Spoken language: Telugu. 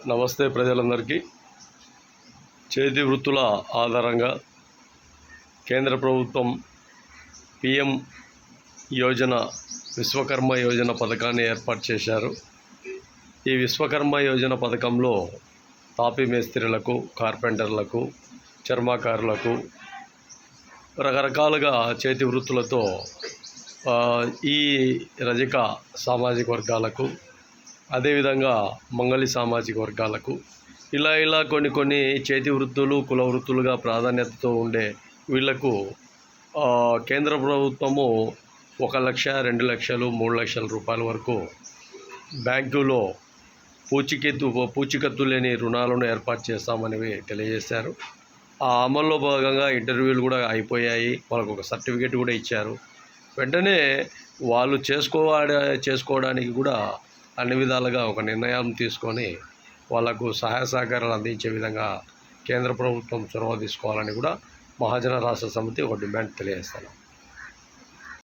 నమస్తే ప్రజలందరికీ. చేతి వృత్తుల ఆధారంగా కేంద్ర ప్రభుత్వం పిఎం యోజన విశ్వకర్మ యోజన పథకాన్ని ఏర్పాటు చేశారు. ఈ విశ్వకర్మ యోజన పథకంలో తాపీ మేస్త్రీలకు, కార్పెంటర్లకు, చర్మకారులకు రకరకాలుగా చేతి వృత్తులతో ఈ రజక సామాజిక వర్గాలకు, అదేవిధంగా మంగళి సామాజిక వర్గాలకు ఇలా కొన్ని చేతి వృత్తులు, కుల వృత్తులుగా ప్రాధాన్యతతో ఉండే వీళ్లకు కేంద్ర ప్రభుత్వము 1 లక్ష, 2 లక్షలు, 3 లక్షల రూపాయల వరకు బ్యాంకులో పూచికత్తు లేని రుణాలను ఏర్పాటు చేస్తామని తెలియజేశారు. ఆ అమల్లో భాగంగా ఇంటర్వ్యూలు కూడా అయిపోయాయి. వాళ్ళకు ఒక సర్టిఫికేట్ కూడా ఇచ్చారు. వెంటనే వాళ్ళు చేసుకోవడానికి కూడా అన్ని విధాలుగా ఒక నిర్ణయం తీసుకొని వాళ్లకు సహాయ సహకారాలు అందించే విధంగా కేంద్ర ప్రభుత్వం చొరవ తీసుకోవాలని కూడా మహాజన రాష్ట్ర సమితి ఒక డిమాండ్ తెలియజేస్తాను.